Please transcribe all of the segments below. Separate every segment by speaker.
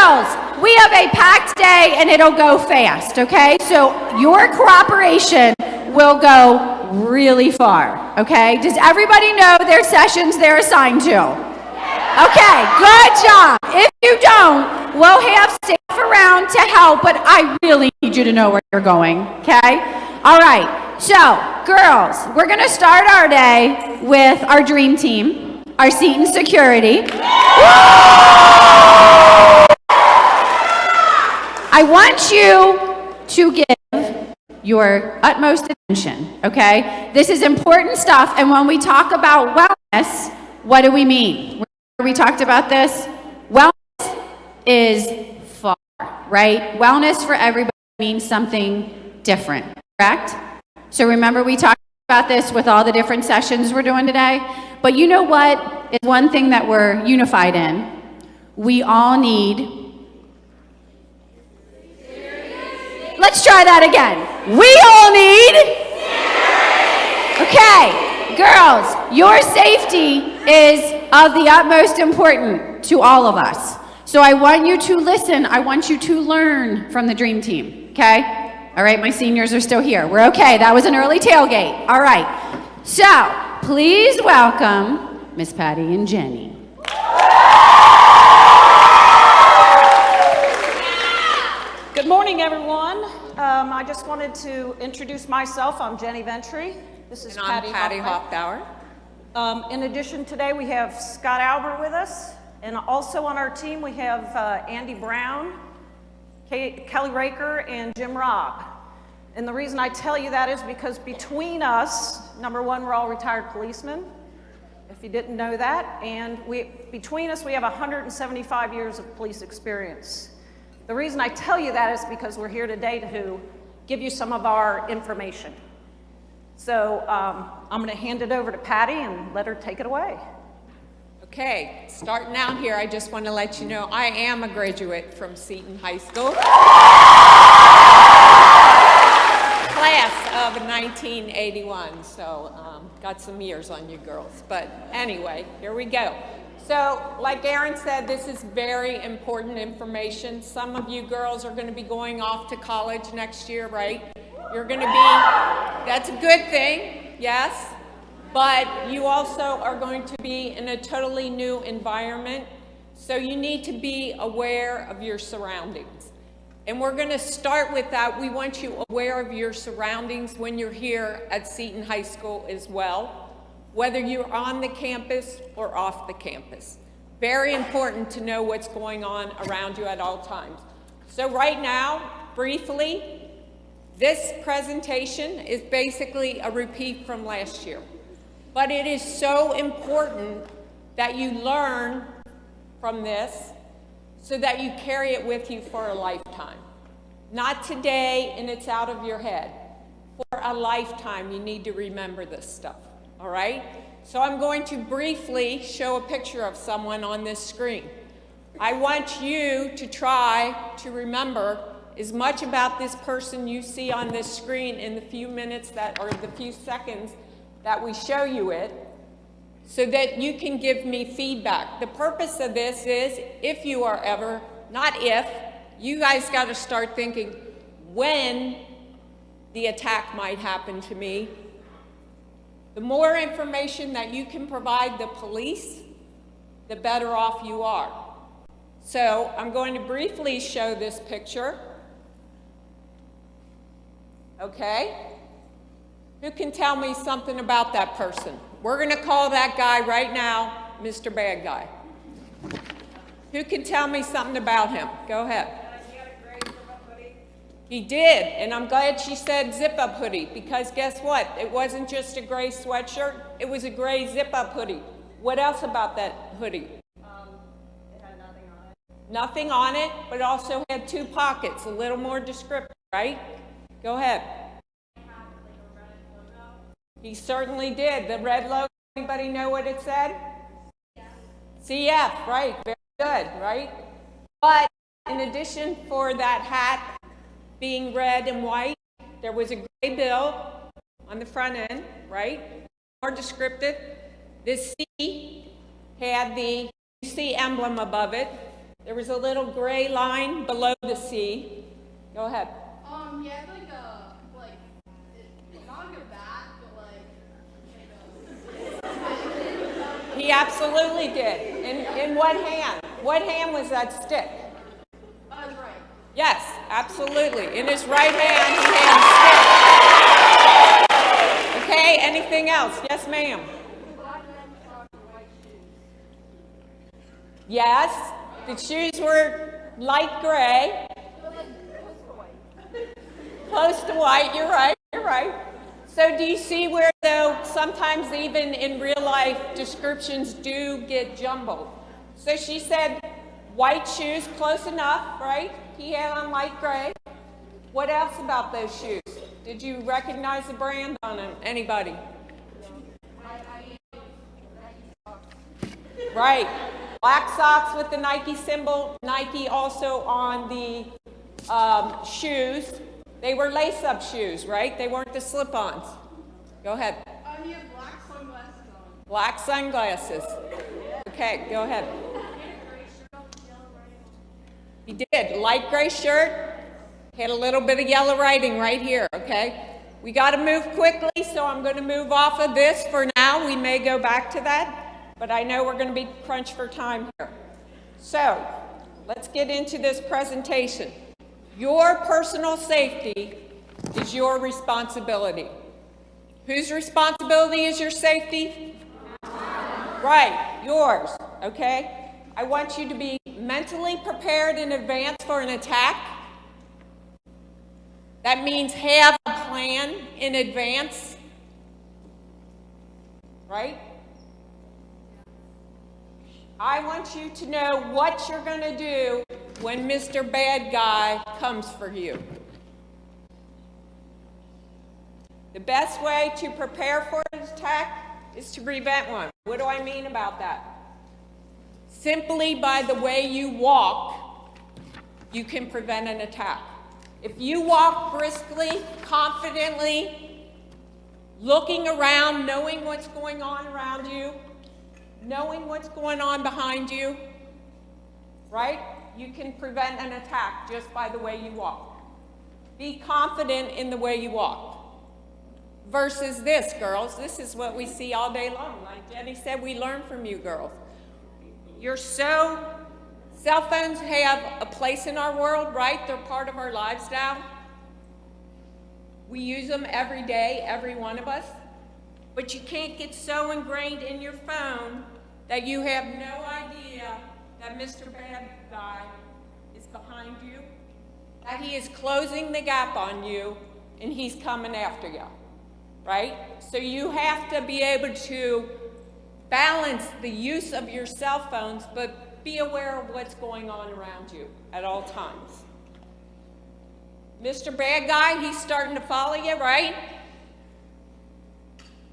Speaker 1: girls, we have a packed day and it'll go fast, okay? So your cooperation will go really far, okay? Does everybody know their sessions they're assigned to? Okay, good job. If you don't, we'll have staff around to help, but I really need you to know where you're going, okay? All right, so girls, we're gonna start our day with our dream team, our Seton Security. I want you to give your utmost attention, okay? This is important stuff, and when we talk about wellness, what do we mean? We talked about this. Wellness is far, right? Wellness for everybody means something different, correct? So remember we talked about this with all the different sessions we're doing today, but you know what is one thing that we're unified in? We all need... Let's try that again. We all need... Okay, girls, your safety is of the utmost importance to all of us. So I want you to listen. I want you to learn from the dream team, okay? All right, my seniors are still here. We're okay. That was an early tailgate. All right. So please welcome Miss Patty and Jenny.
Speaker 2: Good morning, everyone. I just wanted to introduce myself. I'm Jenny Ventry. This is Patty
Speaker 3: Hoffbauer.
Speaker 2: In addition, today we have Scott Albert with us, and also on our team we have Andy Brown, Kelly Raker, and Jim Robb. And the reason I tell you that is because between us, number one, we're all retired policemen, if you didn't know that, and between us we have 175 years of police experience. The reason I tell you that is because we're here today to give you some of our information. So I'm going to hand it over to Patty and let her take it away.
Speaker 3: Okay, starting out here, I just want to let you know I am a graduate from Seton High School. Class of 1981, so got some years on you girls. But anyway, here we go. So, like Aaron said, this is very important information. Some of you girls are going to be going off to college next year, right? You're going to be, that's a good thing, yes, but you also are going to be in a totally new environment, so you need to be aware of your surroundings. And we're going to start with that. We want you aware of your surroundings when you're here at Seton High School as well, whether you're on the campus or off the campus. Very important to know what's going on around you at all times. So right now, briefly, this presentation is basically a repeat from last year. But it is so important that you learn from this so that you carry it with you for a lifetime. Not today and it's out of your head. For a lifetime, you need to remember this stuff. All right? So I'm going to briefly show a picture of someone on this screen. I want you to try to remember as much about this person you see on this screen in the few minutes that, or the few seconds that we show you it, so that you can give me feedback. The purpose of this is, if you are ever, not if, you guys got to start thinking when the attack might happen to me. The more information that you can provide the police, the better off you are. So I'm going to briefly show this picture. Okay? Who can tell me something about that person? We're going to call that guy right now Mr. Bad Guy. Who can tell me something about him? Go ahead.
Speaker 2: He had a gray zip-up hoodie.
Speaker 3: He did, and I'm glad she said zip-up hoodie, because guess what? It wasn't just a gray sweatshirt, it was a gray zip-up hoodie. What else about that hoodie?
Speaker 2: It had nothing on it.
Speaker 3: Nothing on it, but it also had two pockets, a little more descriptive, right? Go ahead. He certainly did. The red logo, anybody know what it said? CF, right, very good, right? But in addition for that hat being red and white, there was a gray bill on the front end, right? More descriptive. This C had the UC emblem above it. There was a little gray line below the C. Go ahead.
Speaker 4: He had not like a bat, but like,
Speaker 3: He absolutely did. In what hand? What hand was that stick?
Speaker 4: his right.
Speaker 3: Yes, absolutely. In his right hand, he had a stick. Okay, anything else? Yes, ma'am. Yes, the shoes were light gray. Close to white, you're right, you're right. So do you see where, though, sometimes even in real life, descriptions do get jumbled? So she said white shoes, close enough, right? He had on light gray. What else about those shoes? Did you recognize the brand on them? Anybody? Right. Black socks with the Nike symbol. Nike also on the shoes. They were lace-up shoes, right? They weren't the slip-ons. Go ahead.
Speaker 4: He had black sunglasses on.
Speaker 3: Black sunglasses. Okay, go ahead. He did. Light gray shirt. Had a little bit of yellow writing right here, okay? We got to move quickly, so I'm going to move off of this for now. We may go back to that, but I know we're going to be crunched for time here. So, let's get into this presentation. Your personal safety is your responsibility. Whose responsibility is your safety? Right, yours, okay? I want you to be mentally prepared in advance for an attack. That means have a plan in advance, right? I want you to know what you're going to do when Mr. Bad Guy comes for you. The best way to prepare for an attack is to prevent one. What do I mean about that? Simply by the way you walk, you can prevent an attack. If you walk briskly, confidently, looking around, knowing what's going on around you, knowing what's going on behind you, right? You can prevent an attack just by the way you walk. Be confident in the way you walk. Versus this, girls, this is what we see all day long. Like Jenny said, we learn from you girls. Cell phones have a place in our world, right? They're part of our lives now. We use them every day, every one of us. But you can't get so ingrained in your phone that you have no idea that Mr. Bad Guy is behind you, that he is closing the gap on you, and he's coming after you, right? So you have to be able to balance the use of your cell phones, but be aware of what's going on around you at all times. Mr. Bad Guy, he's starting to follow you, right?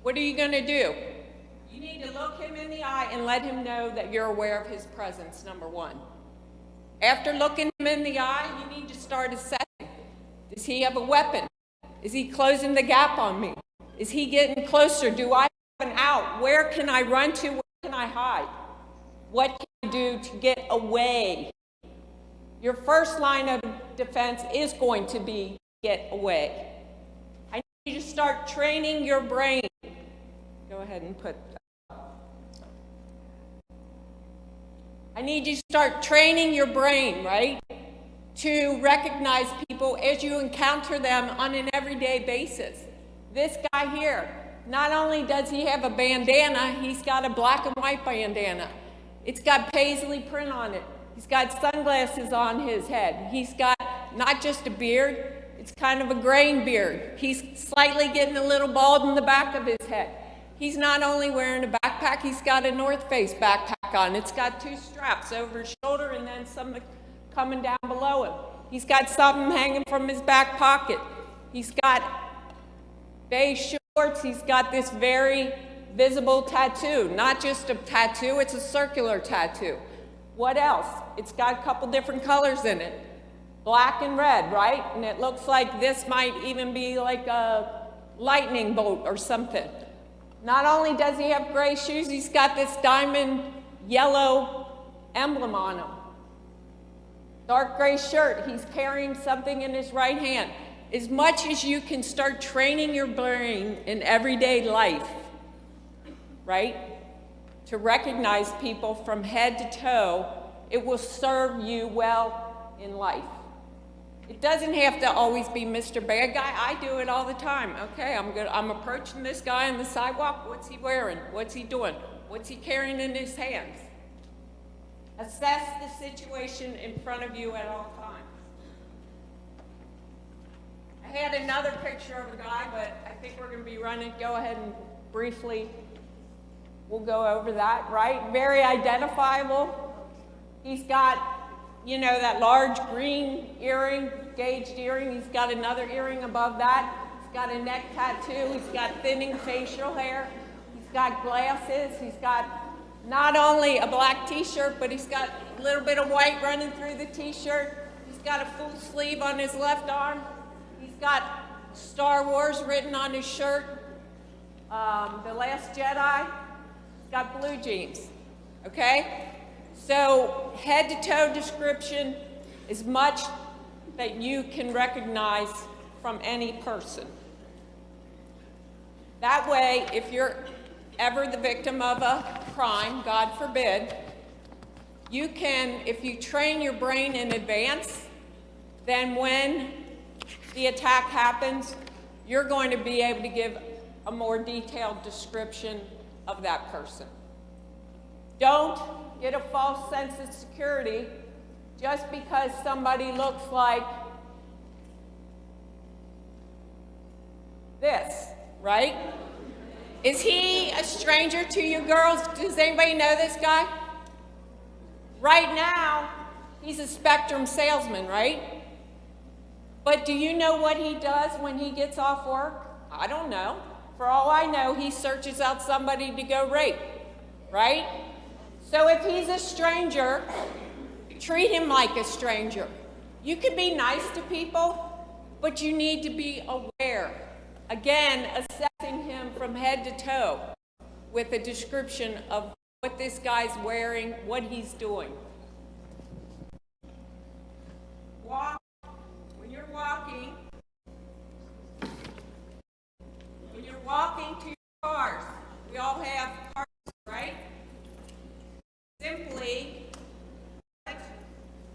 Speaker 3: What are you going to do? You need to look him in the eye and let him know that you're aware of his presence, number one. After looking him in the eye, you need to start assessing. Does he have a weapon? Is he closing the gap on me? Is he getting closer? Do I have an out? Where can I run to? Where can I hide? What can I do to get away? Your first line of defense is going to be get away. I need you to start training your brain. Go ahead and put. I need you to start training your brain, right? To recognize people as you encounter them on an everyday basis. This guy here, not only does he have a bandana, he's got a black and white bandana. It's got paisley print on it. He's got sunglasses on his head. He's got not just a beard, it's kind of a grain beard. He's slightly getting a little bald in the back of his head. He's not only wearing a backpack, he's got a North Face backpack on. It's got two straps over his shoulder and then some coming down below him. He's got something hanging from his back pocket. He's got beige shorts. He's got this very visible tattoo. Not just a tattoo, it's a circular tattoo. What else? It's got a couple different colors in it. Black and red, right? And it looks like this might even be like a lightning bolt or something. Not only does he have gray shoes, he's got this diamond yellow emblem on him. dark gray shirt, he's carrying something in his right hand. As much as you can start training your brain in everyday life, right, to recognize people from head to toe, it will serve you well in life. It doesn't have to always be Mr. Bad Guy. I do it all the time. Okay, I'm approaching this guy on the sidewalk. What's he wearing? What's he doing? What's he carrying in his hands? Assess the situation in front of you at all times. I had another picture of a guy, but I think we're going to be running. Go ahead and briefly, we'll go over that, right? Very identifiable. He's got, you know, that large green earring, gauged earring. He's got another earring above that. He's got a neck tattoo. He's got thinning facial hair. He's got glasses. He's got not only a black t-shirt, but he's got a little bit of white running through the t-shirt. He's got a full sleeve on his left arm. He's got Star Wars written on his shirt. The Last Jedi. He's got blue jeans, okay? So head to toe description is much that you can recognize from any person. That way, if you're ever the victim of a crime, God forbid, you can, if you train your brain in advance, then when the attack happens, you're going to be able to give a more detailed description of that person. Don't get a false sense of security just because somebody looks like this, right? Is he a stranger to you girls? Does anybody know this guy? Right now, he's a Spectrum salesman, right? But do you know what he does when he gets off work? I don't know. For all I know, he searches out somebody to go rape, right? So if he's a stranger, treat him like a stranger. You can be nice to people, but you need to be aware. Again, assessing him from head to toe with a description of what this guy's wearing, what he's doing. Walk. When you're walking to your cars, we all have cars, right? Simply put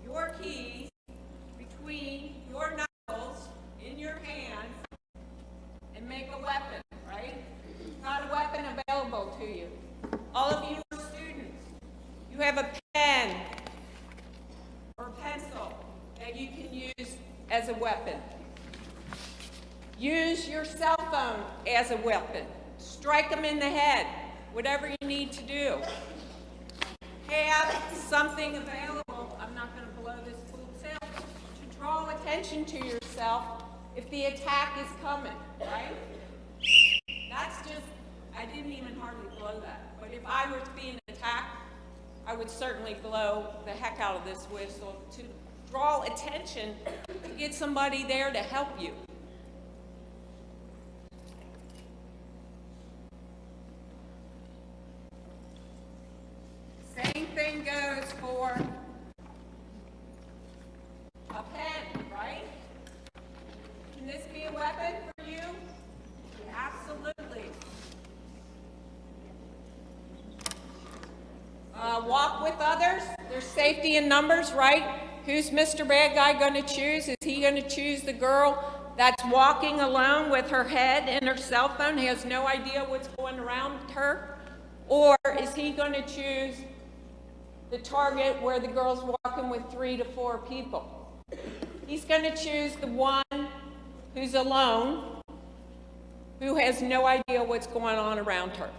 Speaker 3: your keys between your knuckles in your hands and make a weapon, right? Not a weapon available to you. All of you are students. You have a pen or a pencil that you can use as a weapon. Use your cell phone as a weapon. Strike them in the head, whatever you need to do. Have something available, I'm not going to blow this full sail, to draw attention to yourself if the attack is coming, right? That's just, I didn't even hardly blow that. But if I were being attacked, I would certainly blow the heck out of this whistle to draw attention, to get somebody there to help you. Same thing goes for a pen, right? Can this be a weapon for you? Absolutely. Walk with others. There's safety in numbers, right? Who's Mr. Bad Guy going to choose? Is he going to choose the girl that's walking alone with her head in her cell phone, has no idea what's going around her? Or is he going to choose the target where the girl's walking with 3 to 4 people? He's going to choose the one who's alone, who has no idea what's going on around her.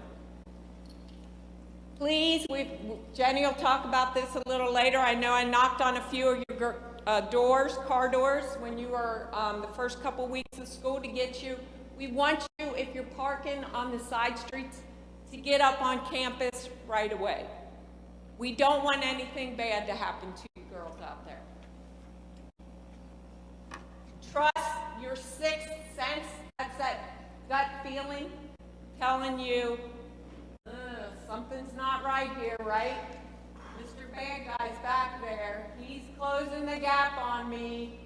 Speaker 3: Please, Jenny will talk about this a little later. I know I knocked on a few of your doors, car doors, when you were the first couple weeks of school to get you. We want you, if you're parking on the side streets, to get up on campus right away. We don't want anything bad to happen to you girls out there. Trust your sixth sense. That's that gut feeling telling you, something's not right here, right? Mr. bad guy's back there. He's closing the gap on me.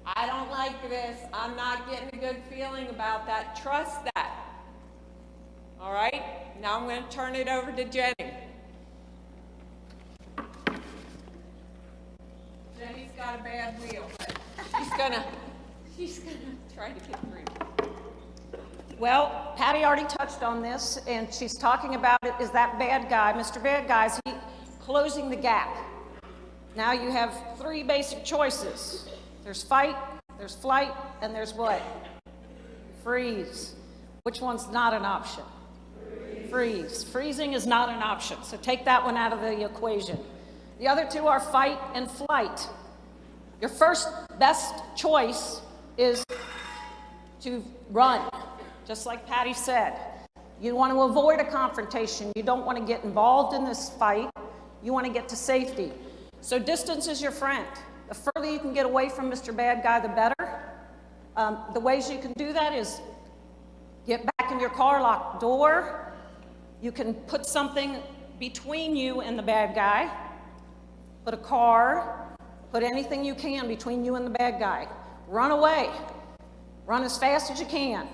Speaker 3: I don't like this. I'm not getting a good feeling about that. Trust that. All right? Now I'm going to turn it over to Jenny. Jenny's got a bad wheel, but she's gonna try to get through.
Speaker 2: Well, Patty already touched on this, and she's talking about it is that bad guy, Mr. Bad Guy, is he closing the gap? Now you have three basic choices. There's fight, there's flight, and there's what? Freeze. Which one's not an option? Freeze. Freezing is not an option, so take that one out of the equation. The other two are fight and flight. Your first best choice is to run, just like Patty said. You want to avoid a confrontation. You don't want to get involved in this fight. You want to get to safety. So distance is your friend. The further you can get away from Mr. Bad Guy, the better. The ways you can do that is get back in your car, lock the door. You can put something between you and the bad guy. Put a car, put anything you can between you and the bad guy. Run away. Run as fast as you can.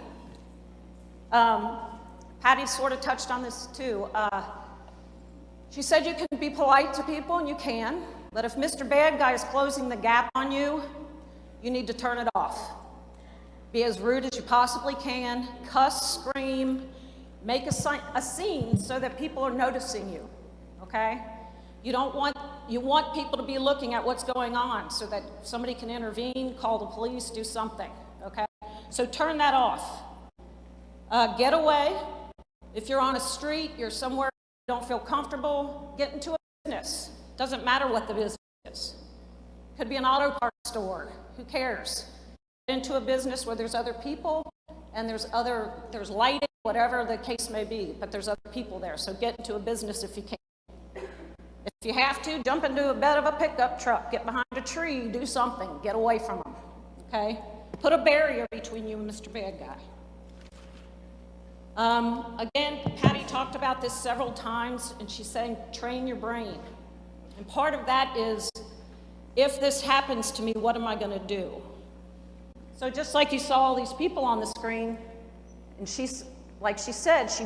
Speaker 2: Patty sort of touched on this too. She said you can be polite to people, and you can, but if Mr. Bad Guy is closing the gap on you, you need to turn it off. Be as rude as you possibly can, cuss, scream, make a scene so that people are noticing you, okay? You want people to be looking at what's going on so that somebody can intervene, call the police, do something, okay? So turn that off. Get away. If you're on a street, you're somewhere you don't feel comfortable, get into a business. Doesn't matter what the business is. Could be an auto parts store, who cares? Get into a business where there's other people and there's lighting, whatever the case may be, but there's other people there, so get into a business if you can. If you have to, jump into a bed of a pickup truck, get behind a tree, do something, get away from them, okay? Put a barrier between you and Mr. Bad Guy. Again, Patty talked about this several times, and she's saying, train your brain. And part of that is, if this happens to me, what am I gonna do? So just like you saw all these people on the screen, and like she said, she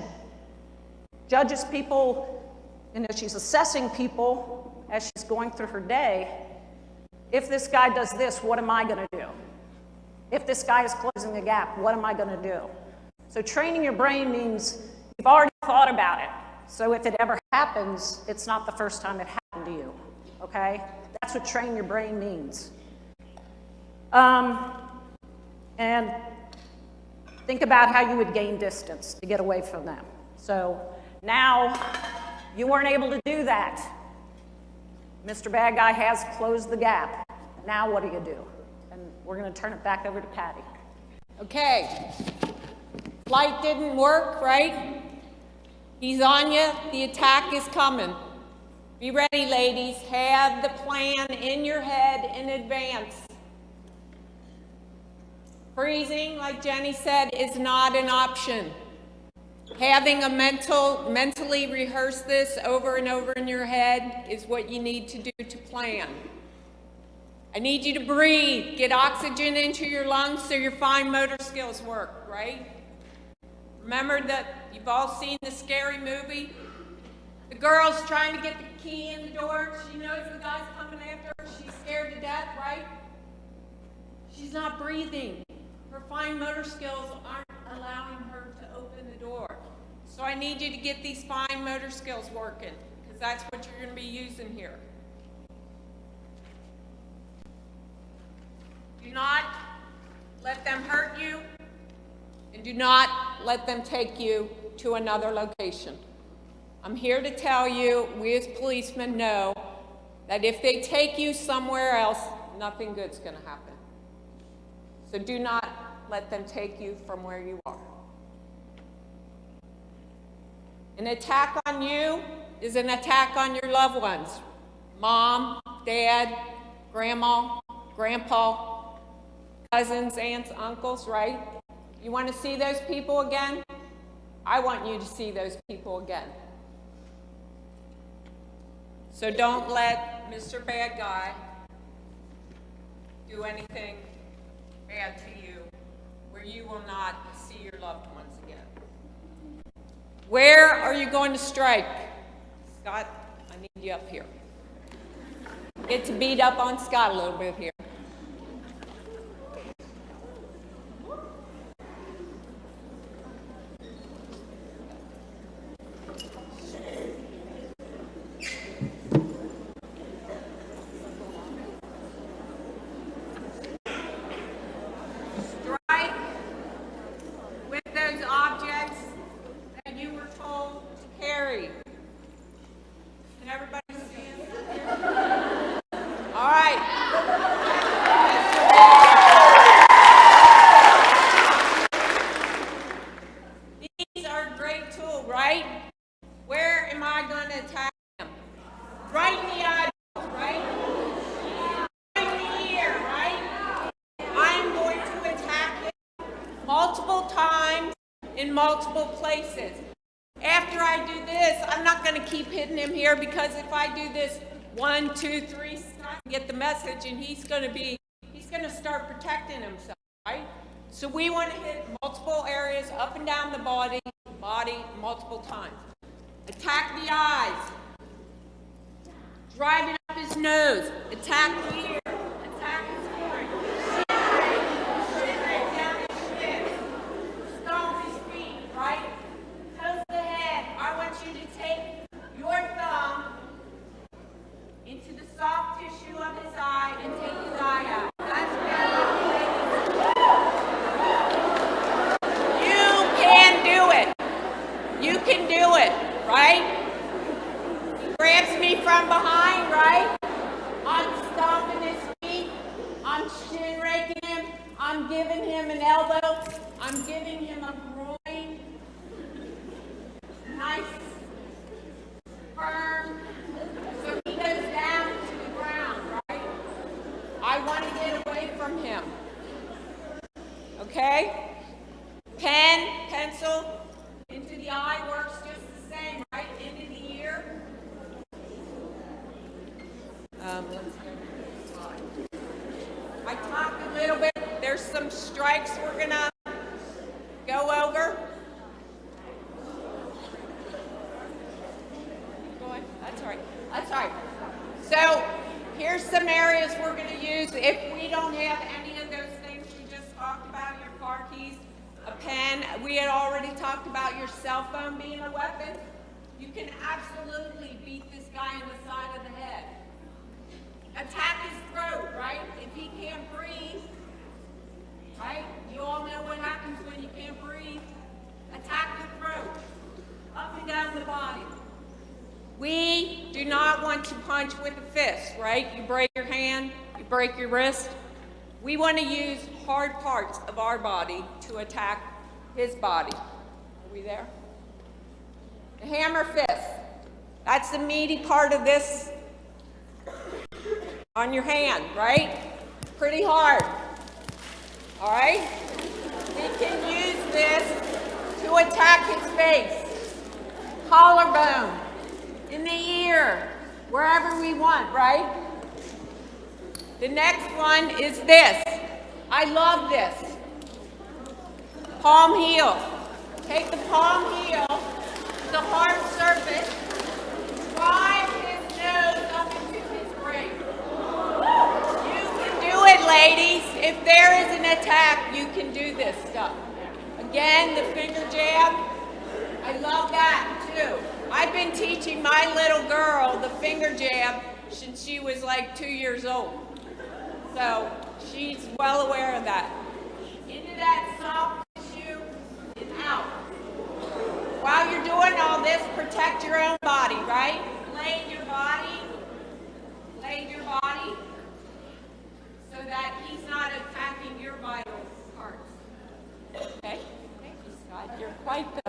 Speaker 2: judges people, she's assessing people as she's going through her day. If this guy does this, what am I gonna do? If this guy is closing the gap, what am I gonna do? So training your brain means you've already thought about it. So if it ever happens, it's not the first time it happened to you, okay? That's what train your brain means. And think about how you would gain distance to get away from them. So now you weren't able to do that. Mr. Bad Guy has closed the gap. Now what do you do? And we're going to turn it back over to Patty.
Speaker 3: Okay. Flight didn't work, right? He's on you. The attack is coming. Be ready, ladies. Have the plan in your head in advance. Freezing, like Jenny said, is not an option. Having a mentally rehearse this over and over in your head is what you need to do to plan. I need you to breathe, get oxygen into your lungs so your fine motor skills work, right? Remember that you've all seen the Scary Movie? The girl's trying to get the key in the door. She knows the guy's coming after her. She's scared to death, right? She's not breathing. Her fine motor skills aren't allowing her to open the door. So I need you to get these fine motor skills working, because that's what you're going to be using here. Do not let them hurt you, and do not let them take you to another location. I'm here to tell you, we as policemen know that if they take you somewhere else, nothing good's going to happen. So do not let them take you from where you are. An attack on you is an attack on your loved ones. Mom, dad, grandma, grandpa, cousins, aunts, uncles, right? You want to see those people again? I want you to see those people again. So don't let Mr. Bad Guy do anything bad to you where you will not see your loved ones again. Where are you going to strike? Scott, I need you up here. Get to beat up on Scott a little bit here. Strike with those objects that you were told to carry. Can everybody stand up here? All right. These are a great tool, right? Where am I going to attack him? Right in the eyeballs, right? Right in the ear, right? I'm going to attack him multiple times in multiple places. After I do this, I'm not going to keep hitting him here, because if I do this 1, 2, 3 times, get the message, and he's going to start protecting himself, right? So we want to hit multiple areas up and down the body multiple times. Attack the eyes. Driving up his nose. Attack the ear. Attack his horn. Shin rake down his shin. Stomp his feet, right? Toes the head. I want you to take your thumb into the soft tissue of his eye and take his eye out. That's better. You can do it. You can do it, right? He grabs me from behind, right? I'm stomping his feet. I'm shin raking him. I'm giving him an elbow. I'm giving him a groin. Nice, firm. So he goes down to the ground, right? I want to get away from him. Okay? Pen, pencil, into the eye works just the same, right? Into the ear. Let's go to the side. I talked a little bit. There's some strikes we're going to go over. Go ahead. That's all right. That's all right. So here's some areas we're going to use. If we don't have any of those things we just talked about, your car keys, a pen, we had already talked about your cell phone being a weapon. You can absolutely beat this guy in the side of the head. Attack his throat, right? If he can't breathe, right? You all know what happens when you can't breathe. Attack the throat, up and down the body. We do not want to punch with a fist, right? You break your hand, you break your wrist. We want to use hard parts of our body to attack his body. Are we there? The hammer fist. That's the meaty part of this on your hand, right? Pretty hard. All right? We can use this to attack his face, collarbone, in the ear, wherever we want, right? The next one is this. I love this. Palm heel. Take the palm heel, the hard surface, drive his nose up into his brain. You can do it, ladies. If there is an attack, you can do this stuff. Again, the finger jab. I love that too. I've been teaching my little girl the finger jab since she was like 2 years old. So she's well aware of that. Into that soft tissue and out. While you're doing all this, protect your own body, right? Blade your body so that he's not attacking your vital parts. Okay? Thank you, Scott. You're quite the...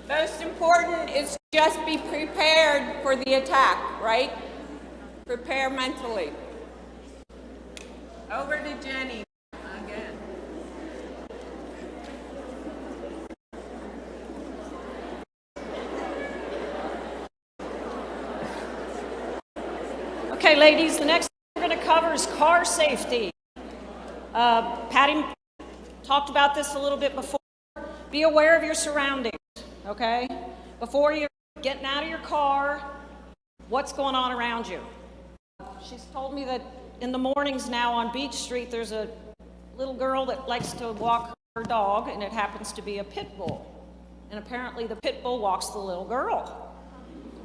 Speaker 3: Most important is just be prepared for the attack, right? Prepare mentally. Over to Jenny.
Speaker 2: Okay, ladies, the next thing we're going to cover is car safety. Patty talked about this a little bit before. Be aware of your surroundings, okay? Before you're getting out of your car, what's going on around you? She's told me that in the mornings now on Beach Street, there's a little girl that likes to walk her dog, and it happens to be a pit bull. And apparently the pit bull walks the little girl.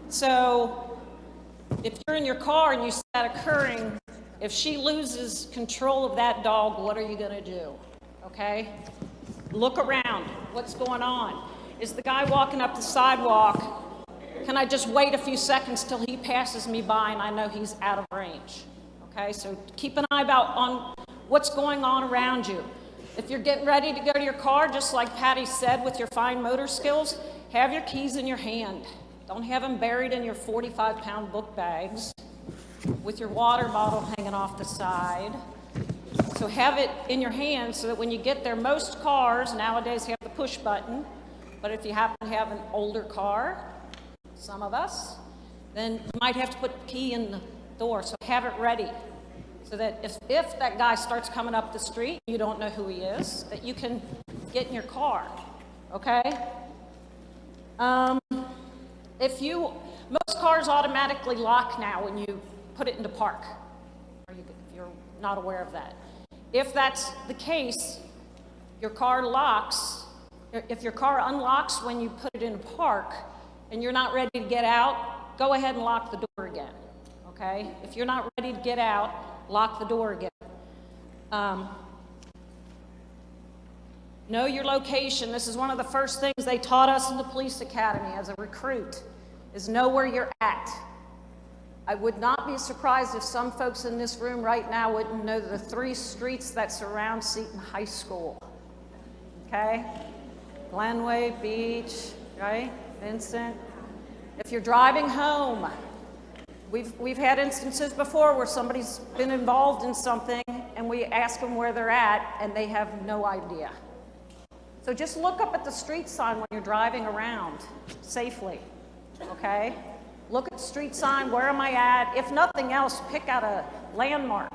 Speaker 2: So if you're in your car and you see that occurring, if she loses control of that dog, what are you going to do? Okay? Look around. What's going on? Is the guy walking up the sidewalk, can I just wait a few seconds till he passes me by and I know he's out of range? Okay, so keep an eye out on what's going on around you. If you're getting ready to go to your car, just like Patty said, with your fine motor skills, have your keys in your hand. Don't have them buried in your 45-pound book bags with your water bottle hanging off the side. So have it in your hand so that when you get there, most cars nowadays have the push button, but if you happen to have an older car, some of us, then you might have to put the key in the door, so have it ready. So that if that guy starts coming up the street, you don't know who he is, that you can get in your car, okay? Most cars automatically lock now when you put it into park, or if you're not aware of that. If that's the case, your car locks, if your car unlocks when you put it in park and you're not ready to get out, go ahead and lock the door again, okay? If you're not ready to get out, lock the door again. Know your location. This is one of the first things they taught us in the police academy as a recruit, is know where you're at. I would not be surprised if some folks in this room right now wouldn't know the 3 streets that surround Seton High School, okay? Glenway, Beach, right? Vincent. If you're driving home, we've had instances before where somebody's been involved in something and we ask them where they're at and they have no idea. So just look up at the street sign when you're driving around safely, okay? Look at the street sign, where am I at? If nothing else, pick out a landmark.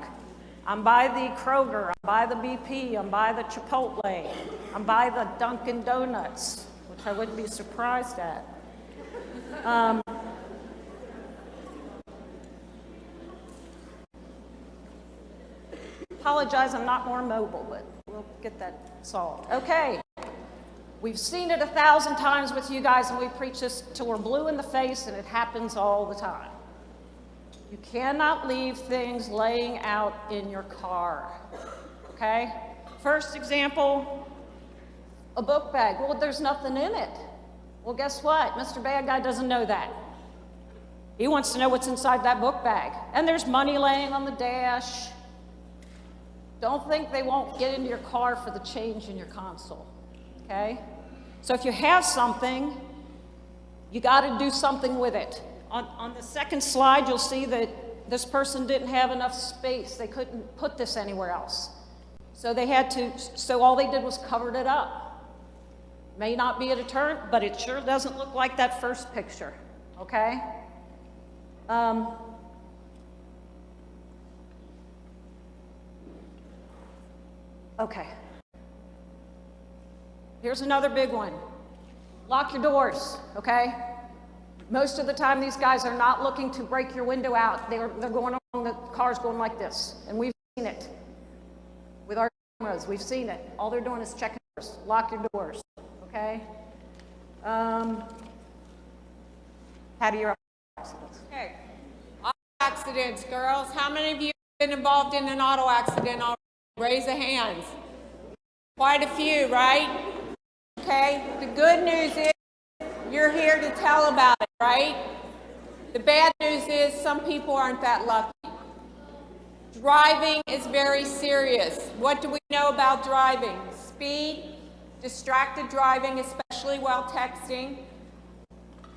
Speaker 2: I'm by the Kroger, I'm by the BP, I'm by the Chipotle, I'm by the Dunkin' Donuts, which I wouldn't be surprised at. Apologize, I'm not more mobile, but we'll get that solved. Okay, we've seen it 1,000 times with you guys, and we preach this till we're blue in the face, and it happens all the time. You cannot leave things laying out in your car, okay? First example, a book bag. Well, there's nothing in it. Well, guess what? Mr. Bad Guy doesn't know that. He wants to know what's inside that book bag. And there's money laying on the dash. Don't think they won't get into your car for the change in your console, okay? So if you have something, you got to do something with it. On the second slide, you'll see that this person didn't have enough space. They couldn't put this anywhere else. So so all they did was covered it up. May not be a deterrent, but it sure doesn't look like that first picture, okay? Okay. Here's another big one. Lock your doors, okay? Most of the time, these guys are not looking to break your window out. They're going along, the car's going like this. And we've seen it with our cameras. We've seen it. All they're doing is checking doors. Lock your doors, okay? How do your accidents?
Speaker 3: Okay. Auto accidents, girls. How many of you have been involved in an auto accident already? Raise the hands. Quite a few, right? Okay. The good news is you're here to tell about it, right? The bad news is some people aren't that lucky. Driving is very serious. What do we know about driving? Speed, distracted driving, especially while texting,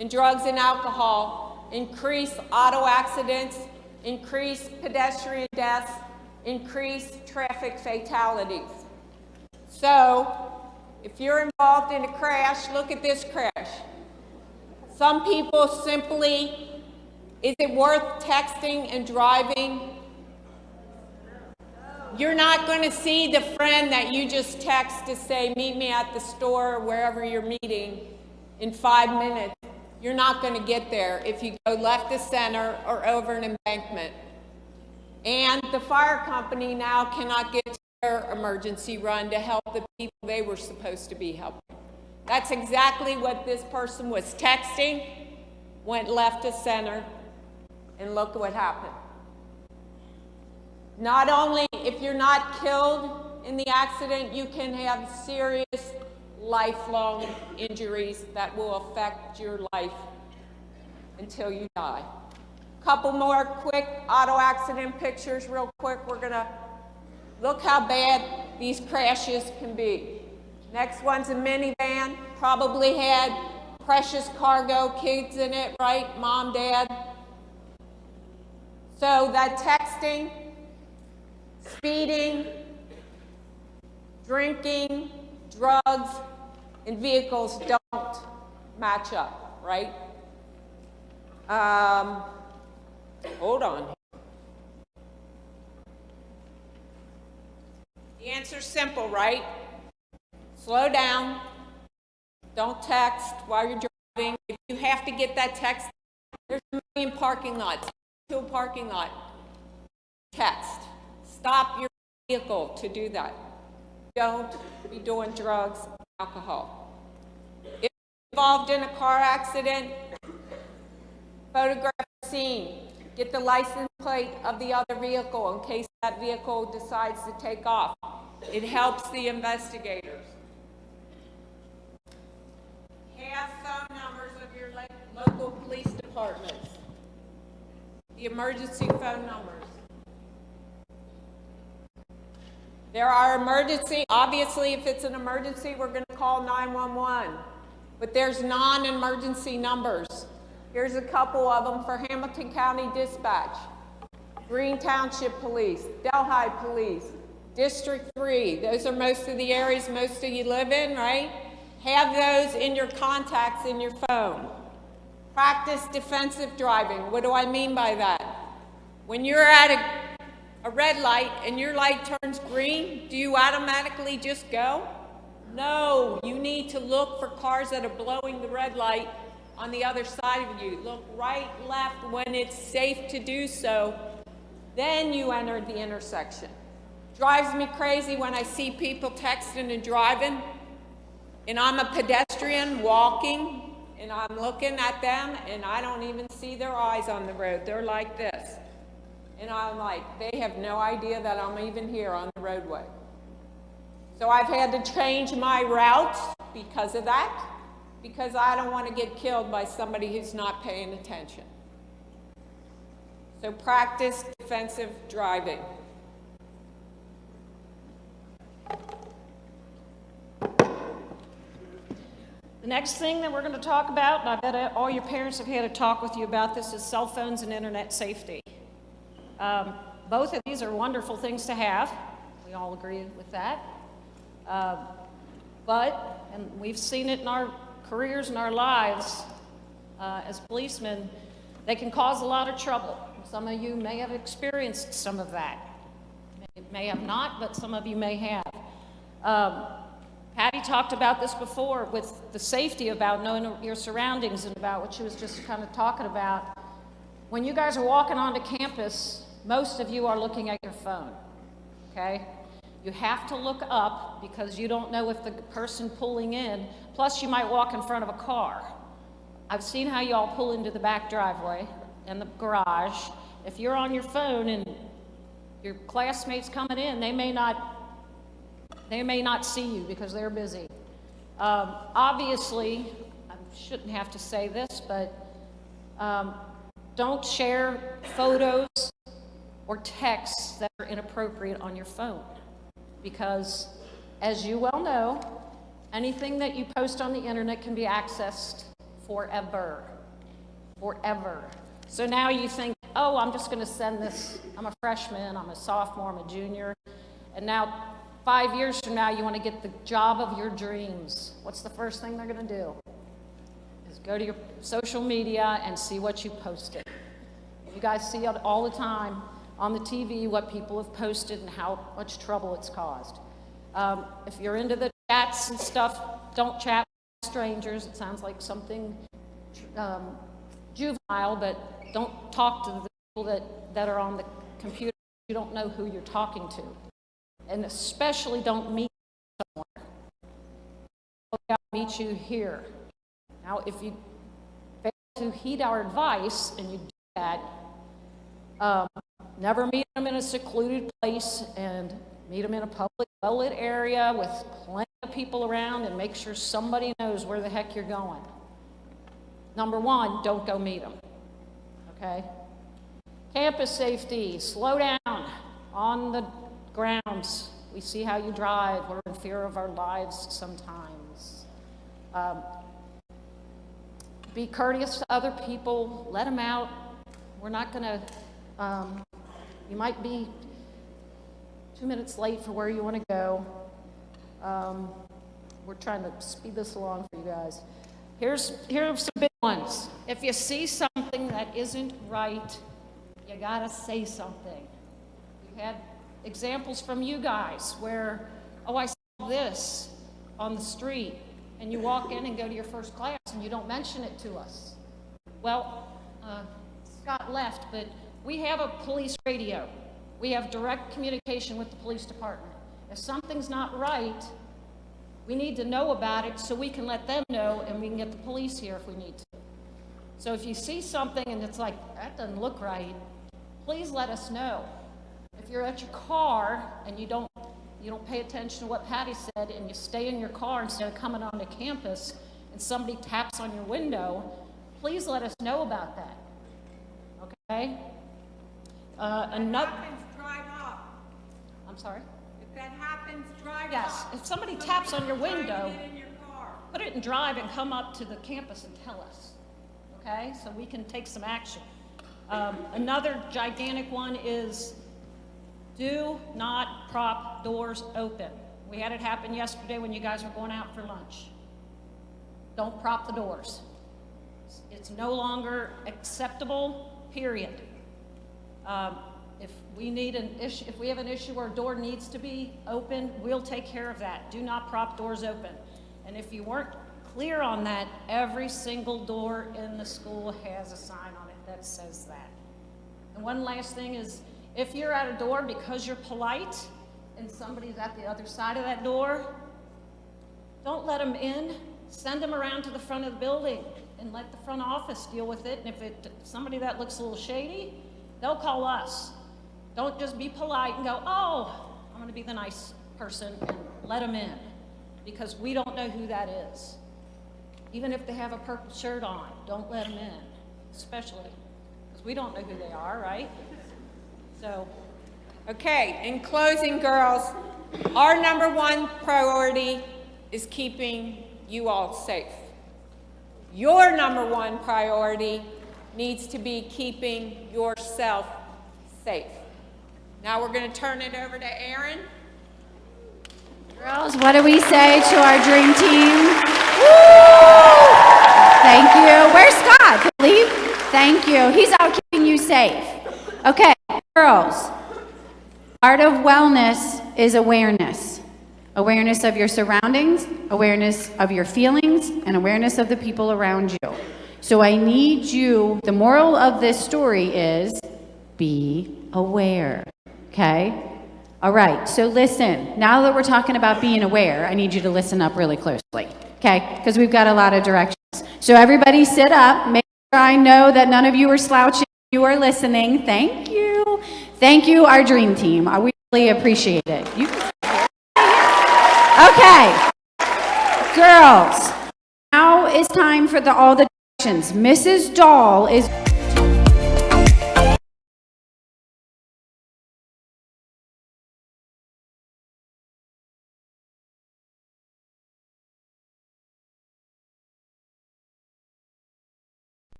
Speaker 3: and drugs and alcohol increase auto accidents, increase pedestrian deaths, increase traffic fatalities. So, if you're involved in a crash, look at this crash. Some people simply, Is it worth texting and driving? You're not going to see the friend that you just text to say, meet me at the store or wherever you're meeting in 5 minutes. You're not going to get there if you go left to center or over an embankment. And the fire company now cannot get to their emergency run to help the people they were supposed to be helping. That's exactly what this person was texting, went left to center, and look what happened. Not only if you're not killed in the accident, you can have serious lifelong injuries that will affect your life until you die. Couple more quick auto accident pictures real quick. We're gonna look how bad these crashes can be. Next one's a minivan, probably had precious cargo kids in it, right? Mom, dad. So that texting, speeding, drinking, drugs, and vehicles don't match up, right? Hold on. The answer's simple, right? Slow down. Don't text while you're driving. If you have to get that text, there's a million parking lots. To a parking lot. Text. Stop your vehicle to do that. Don't be doing drugs and alcohol. If you're involved in a car accident, photograph the scene. Get the license plate of the other vehicle in case that vehicle decides to take off. It helps the investigators. Have phone numbers of your local police departments. The emergency phone numbers. There are obviously if it's an emergency, we're going to call 911. But there's non-emergency numbers. Here's a couple of them for Hamilton County Dispatch, Green Township Police, Delhi Police, District 3. Those are most of the areas most of you live in, right? Have those in your contacts in your phone. Practice defensive driving. What do I mean by that? When you're at a red light and your light turns green, do you automatically just go? No, you need to look for cars that are blowing the red light on the other side of you. Look right, left when it's safe to do so. Then you enter the intersection. Drives me crazy when I see people texting and driving, and I'm a pedestrian walking, and I'm looking at them, and I don't even see their eyes on the road. They're like this. And I'm like, they have no idea that I'm even here on the roadway. So I've had to change my routes because of that, because I don't want to get killed by somebody who's not paying attention. So practice defensive driving.
Speaker 2: The next thing that we're going to talk about, and I bet all your parents have had a talk with you about this, is cell phones and internet safety. Both of these are wonderful things to have. We all agree with that. But, and we've seen it in our careers and our lives as policemen, they can cause a lot of trouble. Some of you may have experienced some of that. May have not, but some of you may have. Patty talked about this before with the safety about knowing your surroundings and about what she was just kind of talking about. When you guys are walking onto campus, most of you are looking at your phone, okay? You have to look up because you don't know if the person pulling in, plus you might walk in front of a car. I've seen how y'all pull into the back driveway and the garage. If you're on your phone and your classmates coming in, they may not see you because they're busy. Obviously, I shouldn't have to say this, but don't share photos or texts that are inappropriate on your phone. Because, as you well know, anything that you post on the internet can be accessed forever. Forever. So now you think, oh, I'm just going to send this. I'm a freshman, I'm a sophomore, I'm a junior. And now, 5 years from now, you want to get the job of your dreams. What's the first thing they're going to do? Is go to your social media and see what you posted. You guys see it all the time on the TV, what people have posted and how much trouble it's caused. If you're into the chats and stuff, don't chat with strangers. It sounds like something juvenile, but don't talk to the people that are on the computer. You don't know who you're talking to. And especially don't meet somewhere. I'll meet you here. Now, if you fail to heed our advice and you do that, never meet them in a secluded place and meet them in a public, well-lit area with plenty of people around and make sure somebody knows where the heck you're going. Number one, don't go meet them, okay? Campus safety, slow down on the grounds. We see how you drive. We're in fear of our lives sometimes. Be courteous to other people. Let them out. We're not going to, you might be 2 minutes late for where you want to go. We're trying to speed this along for you guys. Here are some big ones. If you see something that isn't right, you gotta say something. We've had examples from you guys where, oh, I saw this on the street, and you walk in and go to your first class and you don't mention it to us. Well, Scott left, but we have a police radio. We have direct communication with the police department. If something's not right, we need to know about it so we can let them know and we can get the police here if we need to. So if you see something and it's like, that doesn't look right, please let us know. If you're at your car and you don't pay attention to what Patty said and you stay in your car instead of coming onto campus and somebody taps on your window, please let us know about that, okay?
Speaker 5: Happens, drive up.
Speaker 2: I'm sorry?
Speaker 5: If that happens, drive
Speaker 2: Yes,
Speaker 5: up.
Speaker 2: if somebody taps on your window,
Speaker 5: Get in your car.
Speaker 2: put it in drive and come up to the campus and tell us, okay? So we can take some action. Another gigantic one is do not prop doors open. We had it happen yesterday when you guys were going out for lunch. Don't prop the doors. It's no longer acceptable, period. If we have an issue where a door needs to be open, we'll take care of that. Do not prop doors open. And if you weren't clear on that, every single door in the school has a sign on it that says that. And one last thing is, if you're at a door because you're polite and somebody's at the other side of that door, don't let them in. Send them around to the front of the building and let the front office deal with it. And if it's somebody that looks a little shady, they'll call us. Don't just be polite and go, oh, I'm going to be the nice person and let them in, because we don't know who that is. Even if they have a purple shirt on, don't let them in, especially because we don't know who they are, right? So,
Speaker 3: Okay, in closing, girls, our number one priority is keeping you all safe. Your number one priority needs to be keeping yourself safe. Now we're going to turn it over to Erin.
Speaker 1: Girls, what do we say to our dream team? Woo! Thank you. Where's Scott? Did he leave? Thank you. He's out keeping you safe. Okay, girls. Part of wellness is awareness. Awareness of your surroundings, awareness of your feelings, and awareness of the people around you. So I need you, the moral of this story is be aware, okay? All right, so listen, now that we're talking about being aware, I need you to listen up really closely, okay? Because we've got a lot of directions. So everybody sit up, make sure I know that none of you are slouching, you are listening. Thank you. Thank you, our dream team. We really appreciate it. You can okay, girls, now is time for all the directions. Mrs. Dahl is